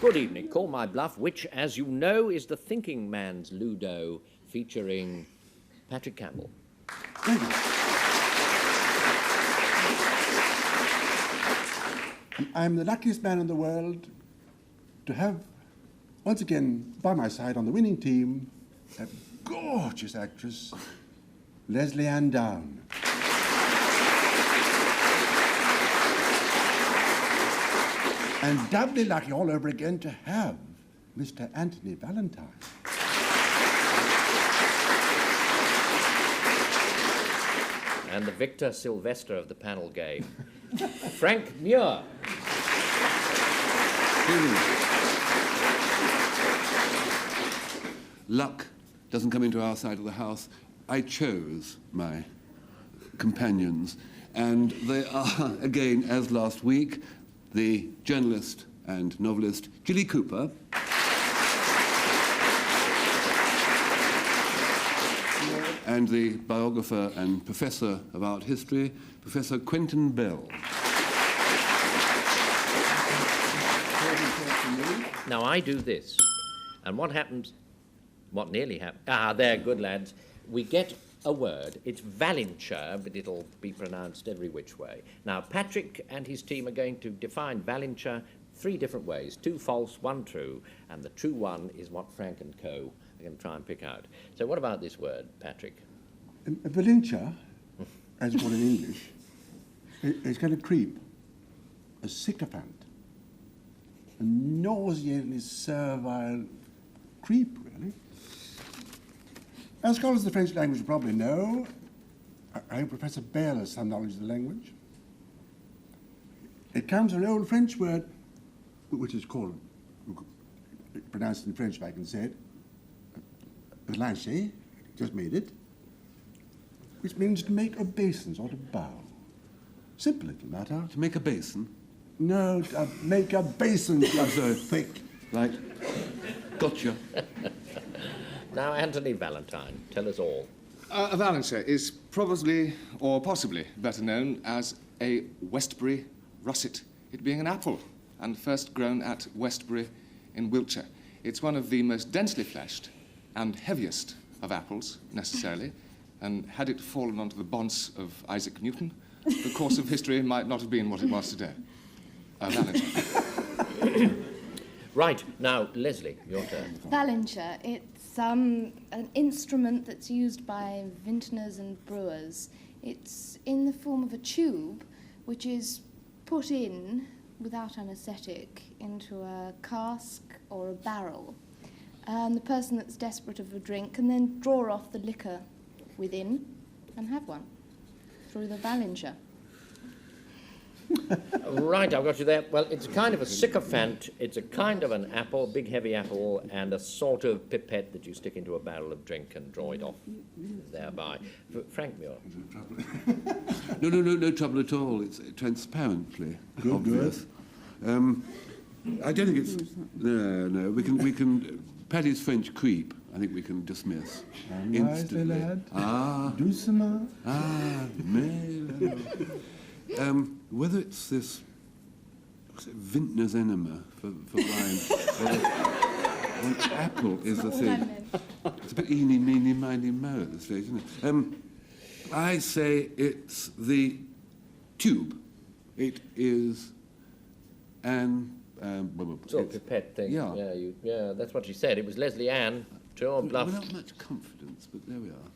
Good evening. Call My Bluff, which, as you know, is the thinking man's Ludo, featuring Patrick Campbell. Thank you. I'm the luckiest man in the world to have, once again, by my side on the winning team, a gorgeous actress, Lesley-Anne Down. And doubly lucky all over again to have Mr. Anthony Valentine. And the Victor Sylvester of the panel game, Frank Muir. Luck doesn't come into our side of the house. I chose my companions, and they are, again, as last week, the journalist and novelist Jilly Cooper, and the biographer and professor of art history, Professor Quentin Bell. Now, I do this, and what happens, what nearly happens, there, good lads, we get a word. It's Valinture, but it'll be pronounced every which way. Now, Patrick and his team are going to define Valinture 3 different ways, 2 false, 1 true, and the true one is what Frank and co are going to try and pick out. So what about this word, Patrick? Valinture, as it's called in English, is kind of creep, a sycophant, a nauseatingly servile creep, really. As scholars of the French language probably know, I hope Professor Bell has some knowledge of the language. It comes from an old French word, which is called, pronounced in French if I can say it, Valincher, just made it, which means to make obeisance or to bow. Simple little matter. To make a basin? No, to make a basin, so thick. Right. Gotcha. Now, Anthony Valentine, tell us all. A Valinture is probably, or possibly, better known as a Westbury russet, it being an apple, and first grown at Westbury in Wiltshire. It's one of the most densely fleshed and heaviest of apples, necessarily, and had it fallen onto the bonds of Isaac Newton, the course of history might not have been what it was today. Valinture. Right, now, Lesley, your turn. Valinture, it's an instrument that's used by vintners and brewers. It's in the form of a tube, which is put in, without anaesthetic, into a cask or a barrel. And the person that's desperate of a drink can then draw off the liquor within and have one through the Valinture. Right, I've got you there. Well, it's kind of a sycophant. It's a kind of an apple, big heavy apple, and a sort of pipette that you stick into a barrel of drink and draw it off thereby. Frank Muir. No trouble at all. It's transparently obvious. I don't think it's... No. We can... Paddy's French creep, I think we can dismiss instantly. Doucement. Whether it's this vintner's enema for wine, or apple is the thing. It's a bit eeny, meeny, miny, mo at this stage, isn't it? I say it's the tube. It is an... sort of pipette thing. Yeah. Yeah, that's what she said. It was Lesley-Anne, true or bluff? Without much confidence, but there we are.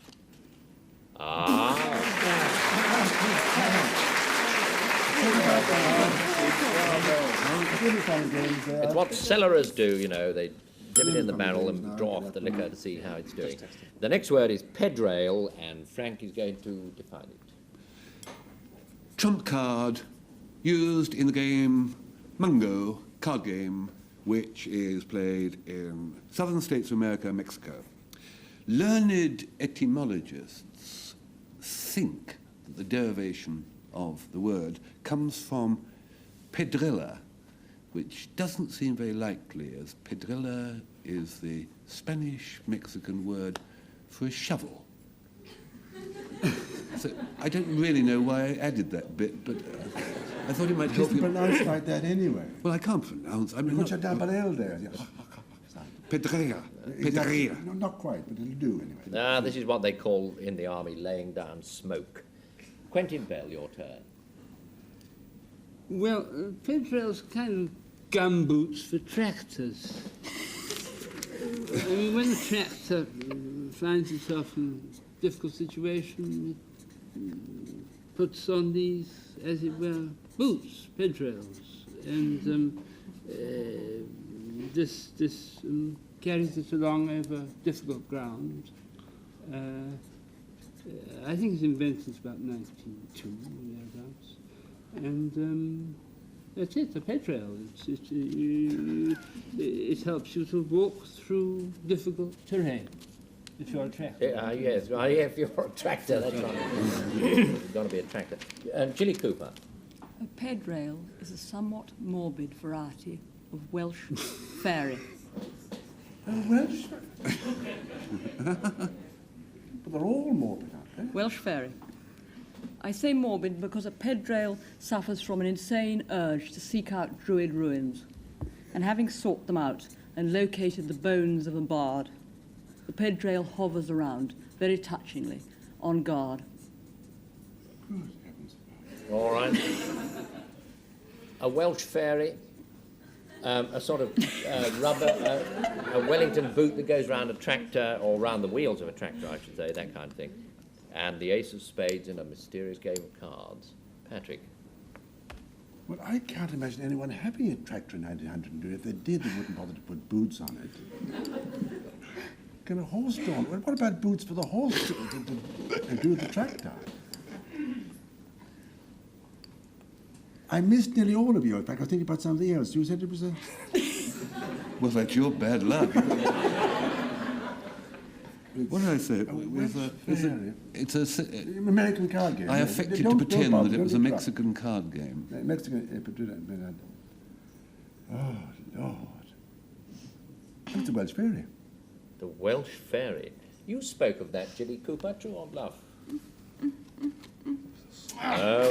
It's what cellarers do, you know. They dip it in the barrel and draw off the liquor to see how it's doing. The next word is pedrail, and Frank is going to define it. Trump card used in the game Mungo, card game, which is played in southern states of America, Mexico. Learned etymologists think that the derivation of the word comes from pedrilla, which doesn't seem very likely, as pedrilla is the Spanish-Mexican word for a shovel. So I don't really know why I added that bit, but... I thought it might It's help you. pronounced like that anyway. Well, I can't pronounce. I mean, Put your double L there. Yeah. Pedrea. Exactly. Pedrea. No, not quite, but it'll do anyway. Ah, this is what they call in the army laying down smoke. Quentin Bell, your turn. Well, pedrails kind of gumboots for tractors. I mean, when the tractor finds itself in a difficult situation, it puts on these, as it were, boots, pedrails, and this carries it along over difficult ground. I think it's invented since about 1902 or thereabouts, and that's it. The pedrail. It helps you to walk through difficult terrain if you're a tractor. Yes, well, yeah, if you're a tractor, that's right. You've got to be a tractor. Jilly Cooper. A pedrail is a somewhat morbid variety of Welsh fairy. Welsh? But they're all morbid, aren't they? Welsh fairy. I say morbid because a pedrail suffers from an insane urge to seek out druid ruins, and having sought them out and located the bones of a bard, the pedrail hovers around, very touchingly, on guard. Good heavens. All right. A Welsh fairy, a sort of rubber, a Wellington boot that goes round a tractor, or round the wheels of a tractor, I should say, that kind of thing. And the ace of spades in a mysterious game of cards. Patrick. Well, I can't imagine anyone having a tractor in 1902. If they did, they wouldn't bother to put boots on it. Can a horse drawn? Well, what about boots for the horse to do the tractor? I missed nearly all of you. In fact, I was thinking about something else. You said it was a... Well, that's your bad luck. What did I say? It's a American card game. I affected to pretend that it was a Mexican card game. Mexican... Oh, Lord. It's a Welsh fairy. The Welsh fairy. You spoke of that, Jilly Cooper, true or bluff? No.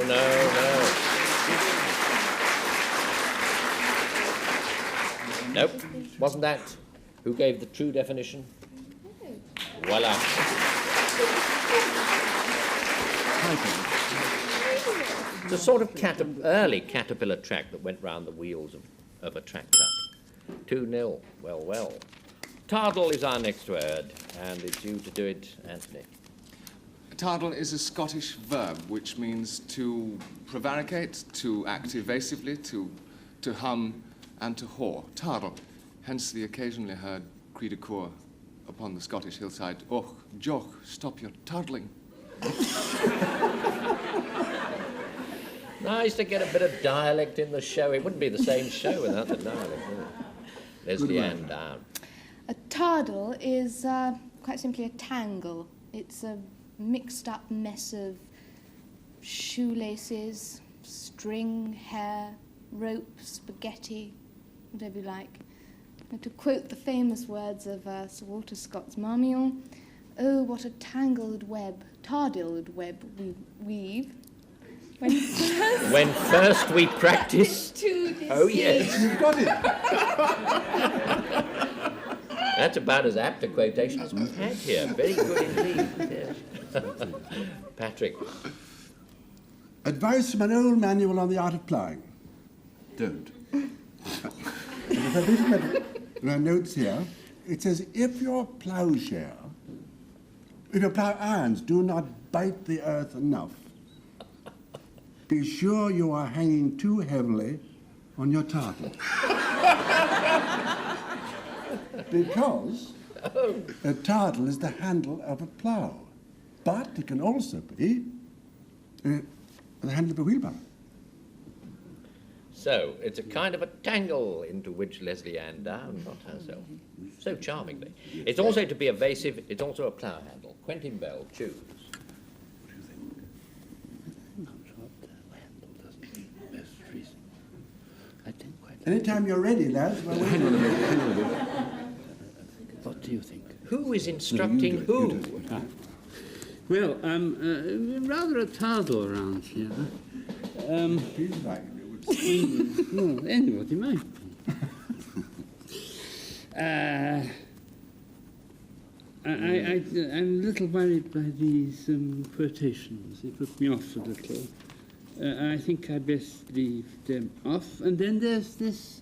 Nope, wasn't that. Who gave the true definition? Voila. It's a sort of early caterpillar track that went round the wheels of a tractor. 2-0. Well. Tardle is our next word, and it's you to do it, Anthony. Tardle is a Scottish verb which means to prevaricate, to act evasively, to hum, and to whore. Tardle. Hence the occasionally heard cri de coeur upon the Scottish hillside. Och, joch, stop your tardling. Nice to get a bit of dialect in the show. It wouldn't be the same show without the dialect, would it? Lesley-Anne down. A tardle is quite simply a tangle. It's a mixed-up mess of shoelaces, string, hair, rope, spaghetti, whatever you like. And to quote the famous words of Sir Walter Scott's Marmion, "Oh, what a tangled web, tardled web we weave." When first we practice. Oh, yes. You've got it. That's about as apt a quotation as we've had here. Very good indeed. Yes. Patrick. Advice from an old manual on the art of ploughing. Don't. In our notes here, it says, if your plough irons do not bite the earth enough, be sure you are hanging too heavily on your tardle. Because a tardle is the handle of a plough, but it can also be the handle of a wheelbarrow. So, it's a kind of a tangle into which Lesley-Anne Down got herself so charmingly. It's also to be evasive, it's also a plough handle. Quentin Bell, choose. What do you think? I'm not sure what the handle doesn't mean most reason. I think quite... Anytime you're ready, lads. Well, Hang on a minute. What do you think? Who is instructing who? Well, rather a tardle around here. Feels like it. Well, anybody might be. I'm a little worried by these quotations. They put me off a little. I think I best leave them off. And then there's this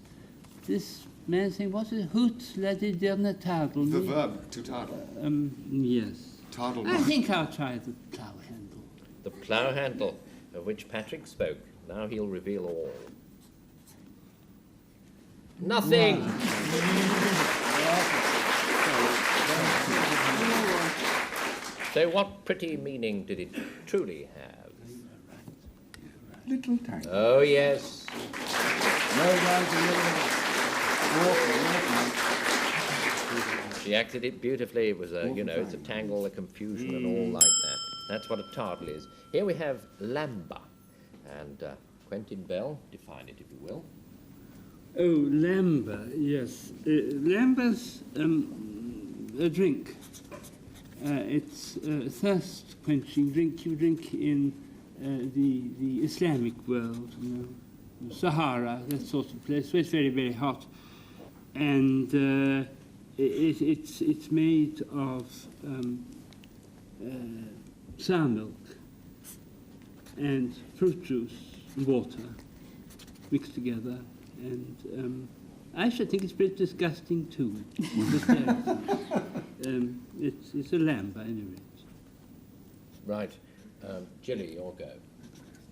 man saying, what's it? Hoot, lady, derne tadel. The verb to tardle. Yes. Tardle. I think I'll try the plough handle. The plough handle, of which Patrick spoke. Now he'll reveal all. Nothing! So what pretty meaning did it truly have? Little tiny. Oh, yes. She acted it beautifully. It was a, it's a tangle, a confusion and all like that. That's what a tardle is. Here we have lamba. And Quentin Bell, define it if you will. Oh, lamba, yes. Lamba's a drink. It's a thirst-quenching drink you drink in the Islamic world, Sahara, that sort of place, where it's very, very hot. And it's made of sour milk and fruit juice and water mixed together. And I should think it's pretty disgusting too. It's a lamba, anyway. Right. Jilly, your go.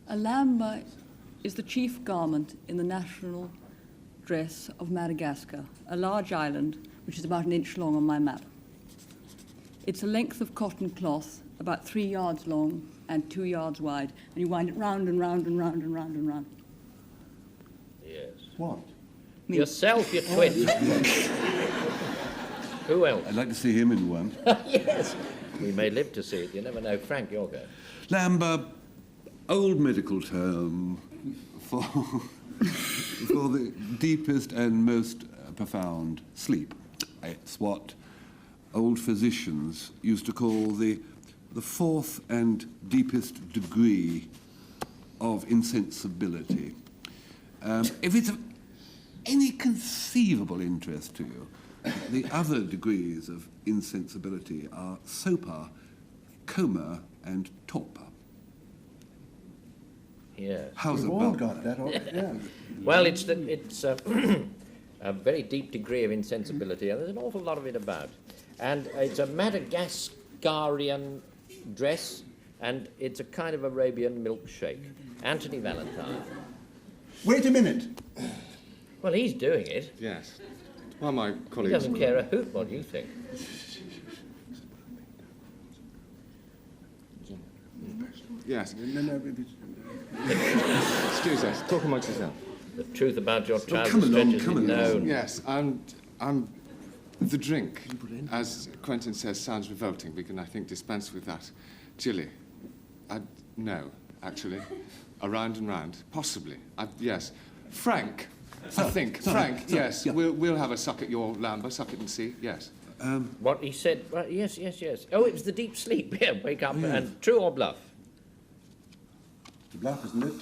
A lamba is the chief garment in the national dress of Madagascar, a large island which is about an inch long on my map. It's a length of cotton cloth about 3 yards long and 2 yards wide, and you wind it round and round and round and round and round. Yes. What? Me. Yourself, you twit. Who else? I'd like to see him in one. Yes. We may live to see it. You never know. Frank, your go. Lamba, old medical term for the deepest and most profound sleep. It's what old physicians used to call the fourth and deepest degree of insensibility. If it's of any conceivable interest to you, the other degrees of insensibility are sopor, coma, and torpor. Yes. How's We've all about got that. Yeah. Well, it's a very deep degree of insensibility, and there's an awful lot of it about. And it's a Madagascarian dress, and it's a kind of Arabian milkshake. Anthony Valentine. Wait a minute. Well, he's doing it. Yes. Well, my He colleagues... doesn't care a hoot what you think. Yes. No. Excuse us. Talk amongst yourself. The truth about your trousers come along, stretches come is along. known. Yes, the drink, as Quentin says, sounds revolting. We can, I think, dispense with that. Jilly? No, actually. Around and round, possibly. Yes. Frank, Frank, yes. Yeah. We'll have a suck at your lamba, suck it and see, yes. What he said, well, yes. Oh, it was the deep sleep. Yeah, wake up and true or bluff? The bluff, isn't it?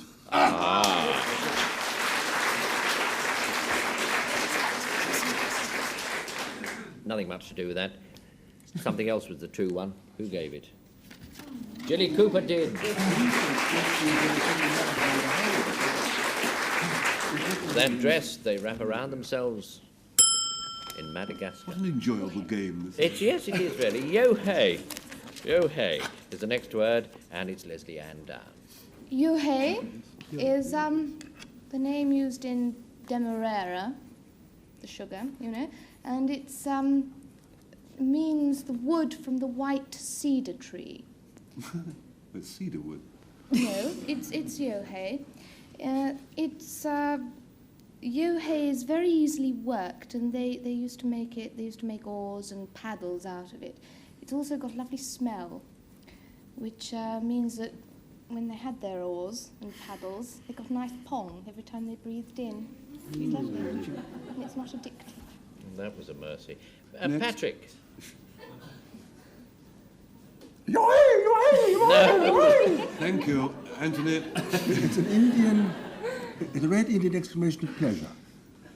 Nothing much to do with that. Something else was the true one. Who gave it? Jilly Cooper did. That dress they wrap around themselves in Madagascar. What an enjoyable game this is. Yes, it is really. Yo-hey. Yo-hey is the next word, and it's Lesley-Anne down. Yohei is the name used in Demerara, the sugar, and it's means the wood from the white cedar tree. It's cedar wood. No, it's yohei. Yohei is very easily worked, and they used to make it. They used to make oars and paddles out of it. It's also got a lovely smell, which means that when they had their oars and paddles, they got a nice pong every time they breathed in. It's lovely, and it's not addictive. That was a mercy. Next. Patrick. Yohei! No. Thank you. Anthony. It's a red Indian exclamation of pleasure.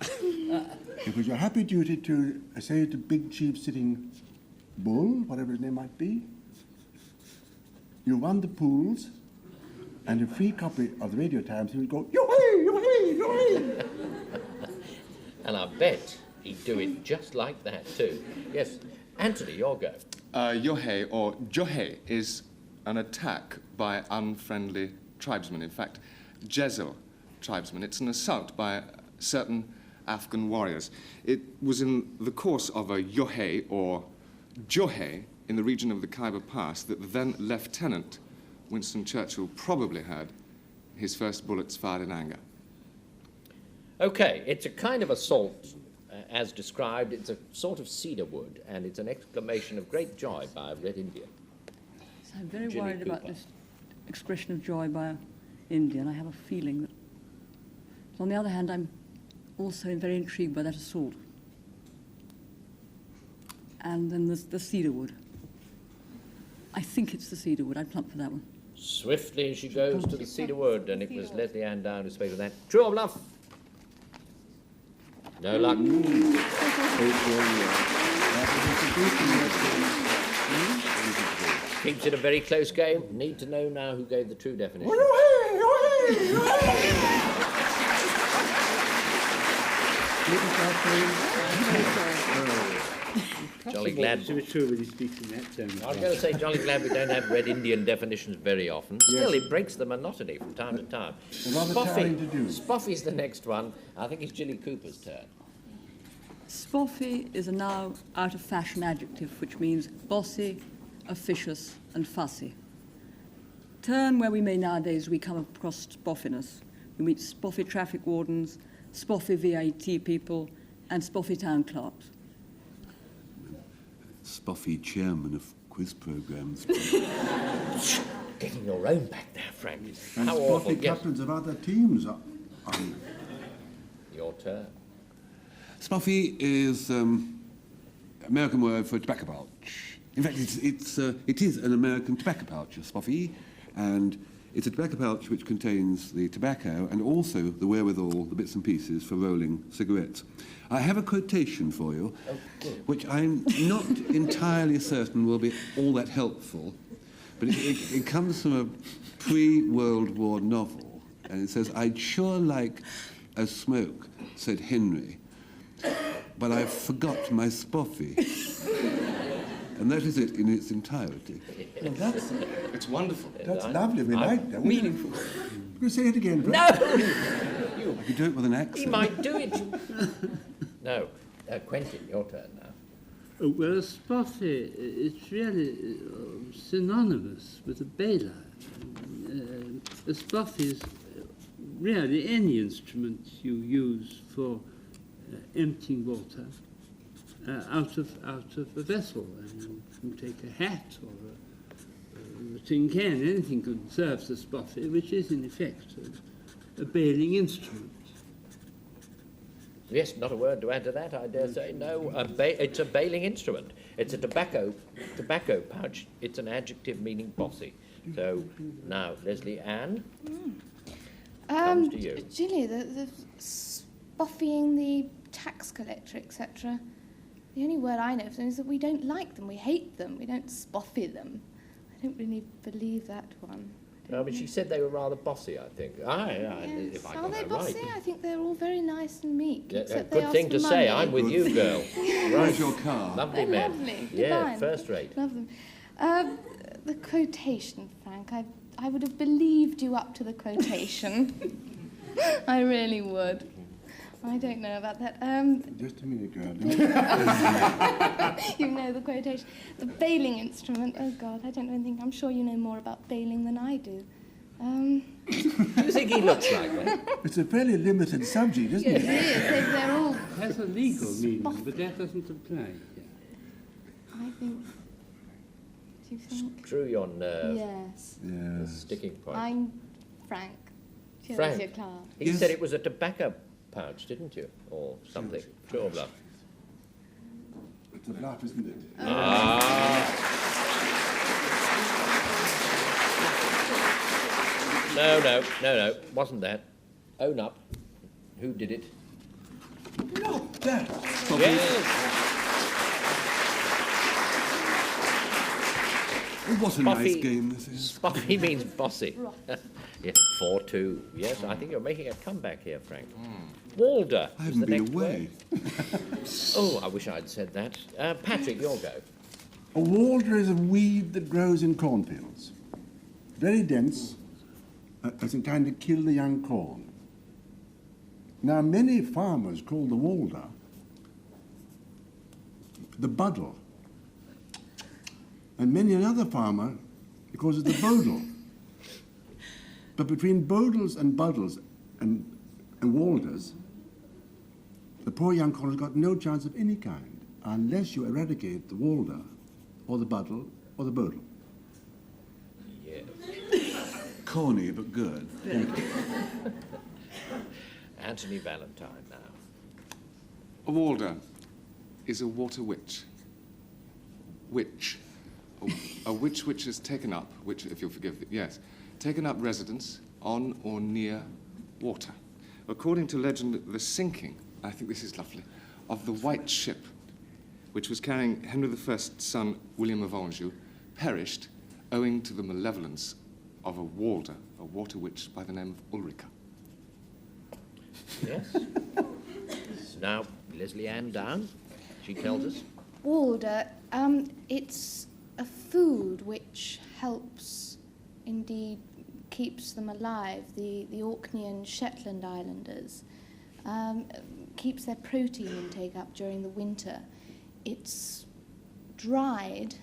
It was your happy duty to say to big chief sitting bull, whatever his name might be, you won the pools, and a free copy of the Radio Times, he would go, yo-hey, yo-hey, yo-hey. And I bet he'd do it just like that too. Yes, Anthony, your go. Yohei or Johei is an attack by unfriendly tribesmen. In fact, Jezel tribesmen. It's an assault by certain Afghan warriors. It was in the course of a Yohei or Johei in the region of the Khyber Pass that the then Lieutenant Winston Churchill probably had his first bullets fired in anger. Okay, it's a kind of assault, as described. It's a sort of cedar wood, and it's an exclamation of great joy by a Red Indian. So I'm very Jilly worried about Cooper. this expression of joy by an Indian. I have a feeling that... So on the other hand, I'm also very intrigued by that assault. And then there's the cedar wood. I think it's the cedar wood. I'd plump for that one. Swiftly she goes to the cedar wood, and it was Lesley-Anne Down who spoke of that. True or bluff? No luck. Keeps it a very close game. Need to know now who gave the true definition. Jolly glad. To be true when he speaks in that tone. I was going to say, jolly glad we don't have Red Indian definitions very often. Still, it breaks the monotony from time to time. Rather tiring to do. Spoffy's the next one. I think it's Jilly Cooper's turn. Spoffy is a now out-of-fashion adjective which means bossy, officious and fussy. Turn where we may nowadays, we come across spoffiness. We meet spoffy traffic wardens, spoffy VIT people and spoffy town clerks. Spoffy chairman of quiz programs. Getting your own back there, Frank. And How awful. spotty captains of other teams are Your turn. Spoffy is American word for tobacco pouch. In fact, it is an American tobacco pouch, a spoffy, and it's a tobacco pouch which contains the tobacco and also the wherewithal, the bits and pieces for rolling cigarettes. I have a quotation for you, which I'm not entirely certain will be all that helpful, but it comes from a pre-World War novel, and it says, "I'd sure like a smoke," said Henry, "but I've forgot my spoffy." And that is it in its entirety. Well, It's wonderful. that's lovely. We like that. Meaningful. We'll say it again, Frank. No! You do it with an accent. He might do it. No. Quentin, your turn now. Oh, well, a spoffy, it's really synonymous with a bailer. A spoffy is really any instrument you use for emptying water out of a vessel. And you can take a hat or a tin can, anything can serve as a spoffy, which is in effect a bailing instrument. Yes, not a word to add to that, I dare say. No, it's a bailing instrument. It's a tobacco pouch. It's an adjective meaning bossy. So now, Lesley-Anne, comes to you. Jilly, the spoffying the tax collector, etc. The only word I know for them is that we don't like them, we hate them, we don't spoffy them. I don't really believe that one. No, but she said they were rather bossy, I think. Yes. If I Are got they that bossy? right. I think they're all very nice and meek. Yeah, except they good ask thing for to say. money. I'm with you, girl. Where's your car? Lovely They're men. lovely, Yeah, divine. first rate. Love them. The quotation, Frank, I would have believed you up to the quotation. I really would. I don't know about that. Just a minute, girl. You know the quotation. The bailing instrument. Oh, God, I don't know anything. I'm sure you know more about bailing than I do. Do you think he looks like one? It's a fairly limited subject, isn't It it? is. They're all, It has a legal meaning, but that doesn't apply here. I think... Do you think? Drew your nerve. Yes. The Yes. sticking point. I'm Frank. Here's Frank. your card. He Yes. said it was a tobacco pouch, didn't you? Or something. True or bluff? It's a bluff, isn't it? No, wasn't that. Own up. Who did it? Not that. Yes. What a nice game this is. Spoffy means bossy. Yes, 4-2. Yes, I think you're making a comeback here, Frank. Walder. I is haven't the been next away. word. Oh, I wish I'd said that. Patrick, your go. A walder is a weed that grows in cornfields. Very dense, as in kind of kill the young corn. Now, many farmers call the walder the buddle. And many another farmer calls it the bodle. But between bodles and buddles and walders, the poor young corn has got no chance of any kind unless you eradicate the walder or the buddle or the bodle. Yes. Corny, but good. Anthony Valentine now. A walder is a water witch. Witch. A witch which has taken up, which, if you'll forgive it, yes, taken up residence on or near water. According to legend, the sinking, I think this is lovely, of the White Ship, which was carrying Henry I's son, William of Anjou, perished owing to the malevolence of a walder, a water witch by the name of Ulrica. Yes. Now, Lesley-Anne down. She tells us. Walder, it's a food which helps, indeed keeps them alive, the Orkney and Shetland Islanders, keeps their protein intake up during the winter. It's dried,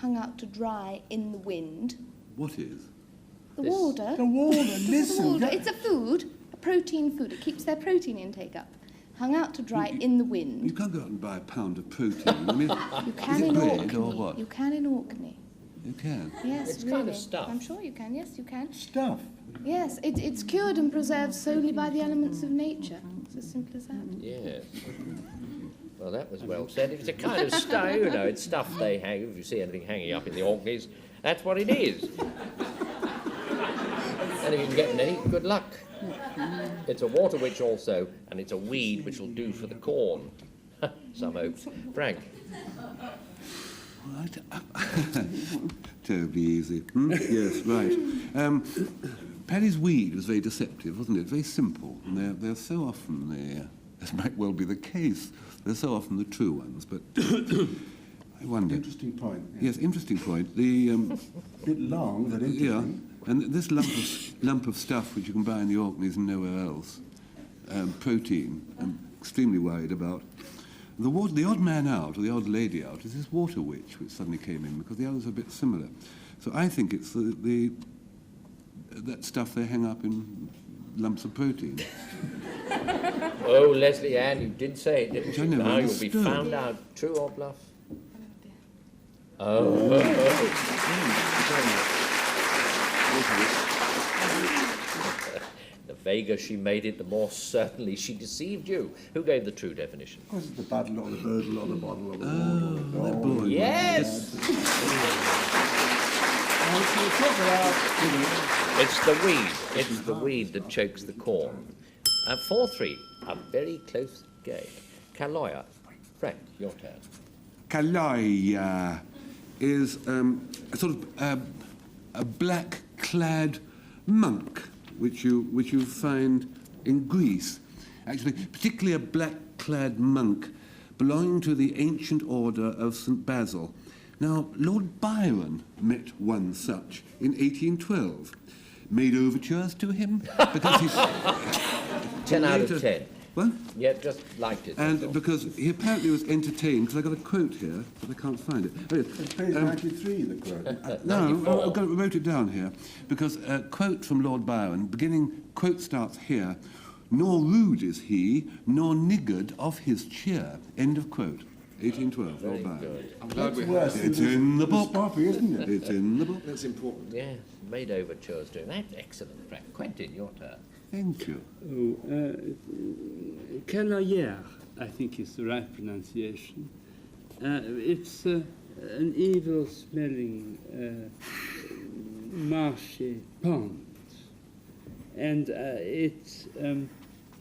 hung out to dry in the wind. What is? The This- walder. The walder, The listen. walder. It's a food, a protein food. It keeps their protein intake up. Hung out to dry in the You wind. can't go out and buy a pound of protein. I mean, You can is it in bread Orkney. or what? You can in Orkney. You can. Yes, It's really. kind of stuff. I'm sure you can. Yes, you can. Stuff. Yes, it's cured and preserved solely by the elements of nature. It's as simple as that. Yes. Well, that was well said. It's a kind of stuff, you know, it's stuff they hang. If you see anything hanging up in the Orkneys, that's what it is. And if you can get any, good luck. It's a water witch also, and it's a weed which will do for the corn. Some hope. Frank. Right. Terribly easy. Yes, right. Paddy's weed was very deceptive, wasn't it? Very simple. And they're so often this might well be the case. They're so often the true ones, but I wonder. Interesting point. Yes, interesting point. The Bit long, but interesting. yeah, and this lump of stuff which you can buy in the Orkneys and nowhere else, protein. I'm extremely worried about. The odd man out, or the odd lady out, is this water witch which suddenly came in, because the others are a bit similar. So I think it's that stuff they hang up in lumps of protein. Oh, Lesley-Anne, you did say it, didn't Which I you? never Now you'll be understood. found out. True or bluff? The vaguer she made it, the more certainly she deceived you. Who gave the true definition? Was it the buddle or the bodle or the bottle or the water? that boy. Yes! It's the weed. It's the weed that chokes the corn. 4-3, a very close game. Kaloya. Frank, your turn. Kalaya is a sort of a black-clad monk which you find in Greece. Actually, particularly a black-clad monk belonging to the ancient order of St. Basil. Now, Lord Byron met one such in 1812. Made overtures to him because he's 10 out of 10. What? Yeah, just liked it. that's all. And because he apparently was entertained, because I got a quote here, but I can't find it. Oh, yes. It's page 93, the quote. No, 94. I wrote it down here, because a quote from Lord Byron, quote starts here, nor rude is he, nor niggard of his cheer, end of quote. 1812, Very Lord Byron. good. I'm glad we Worse have. than It's in the book. Spoffy, isn't it? It's in the book. That's important. Yeah, made overtures to him. That's excellent, Frank. Quentin, your turn. Thank you. Canaillère, I think is the right pronunciation. It's an evil-smelling marshy pond. and it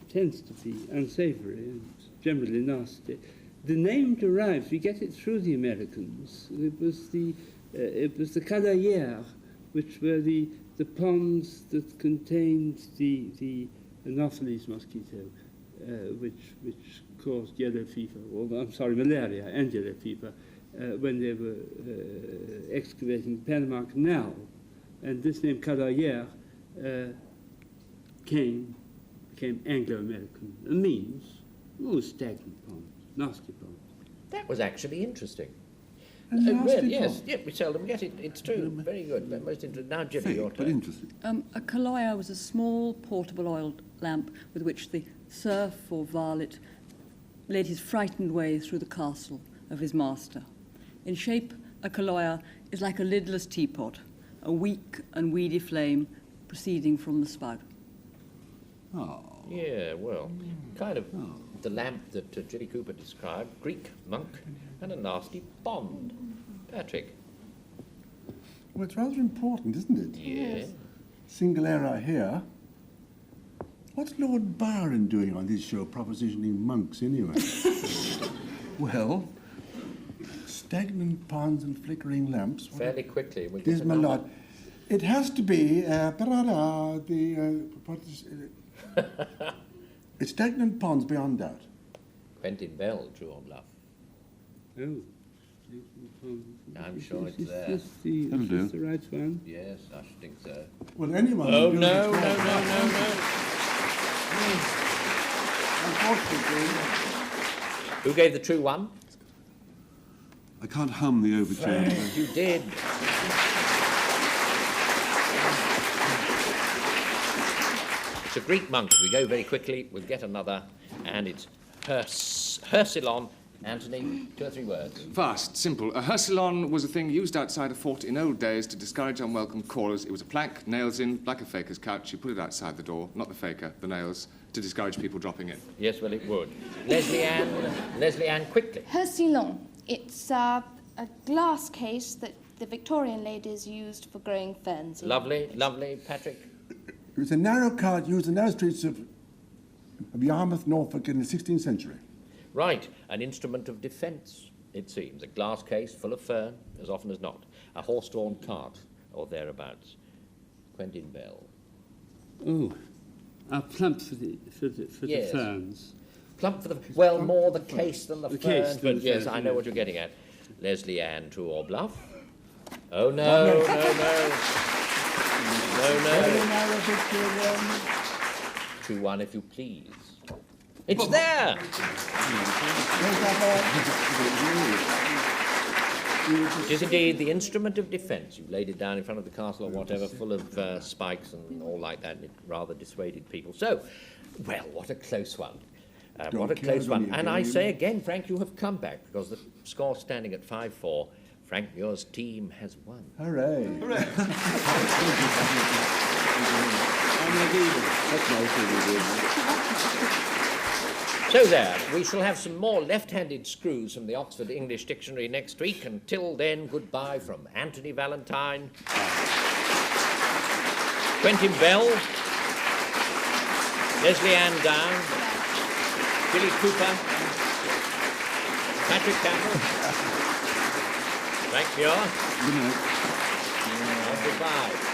tends to be unsavory and generally nasty. The name derives, we get it through the Americans. It was the Cadaillères, which were the ponds that contained the Anopheles mosquito, which caused yellow fever, malaria and yellow fever, when they were excavating the Panama Canal. And this name Cadaillères became Anglo-American and means stagnant ponds, nasty ponds. That was actually interesting. Nasty Yes, pond. yeah, we seldom get it. It's true. Very good. Most interesting. Now, Jilly, your Fake, but turn. interesting. A caloya was a small portable oil lamp with which the serf or varlet led his frightened way through the castle of his master. In shape, a caloya is like a lidless teapot, a weak and weedy flame proceeding from the spout. Oh. Yeah, well, kind of the lamp that Jilly Cooper described, Greek monk, and a nasty pond. Patrick. Well, it's rather important, isn't it? Yeah. Single error here. What's Lord Byron doing on his show propositioning monks, anyway? Well, Stagnant ponds and flickering lamps. Fairly quickly. We'll get Dismal another. lot. It has to be, it's stagnant ponds beyond doubt. Quentin Bell, true or bluff? Oh. I'm sure it's there. Is this the right one? Yes, I should think so. Well, anyone. Oh, who no, does no, it no, well. no, no. Unfortunately, Who gave the true one? I can't hum the overture. You did. It's a Greek monk. We go very quickly. We'll get another. And it's Hersilon. Anthony, 2 or 3 words. Fast, simple. A hersilon was a thing used outside a fort in old days to discourage unwelcome callers. It was a plank, nails in, like a faker's couch. You put it outside the door, not the faker, the nails, to discourage people dropping in. Yes, well, it would. Lesley-Anne, quickly. Hersilon. It's a glass case that the Victorian ladies used for growing ferns in. Lovely, lovely. Patrick? it was a narrow cart used in those streets of Yarmouth, Norfolk in the 16th century. Right, an instrument of defence, it seems. A glass case full of fern, as often as not. A horse-drawn cart, or thereabouts. Quentin Bell. Oh, a plump for the Yes. ferns. Plump for the... Well, more the case than the The fern, case than but the yes, fern, I know yeah. what you're getting at. Lesley-Anne, true or bluff? Oh, no, no, no. No, no. 2-1, if you please. It's there! It is indeed the instrument of defence. You laid it down in front of the castle or whatever, full of spikes and all like that, and it rather dissuaded people. So, well, what a close one. What a close one. And I say again, Frank, you have come back, because the score's standing at 5-4. Frank Muir's team has won. Hooray. So there, we shall have some more left-handed screws from the Oxford English Dictionary next week. Until then, goodbye from Anthony Valentine, Quentin Bell, Lesley-Anne Down, Jilly Cooper, Patrick Campbell, Frank Muir, Good night. and goodbye.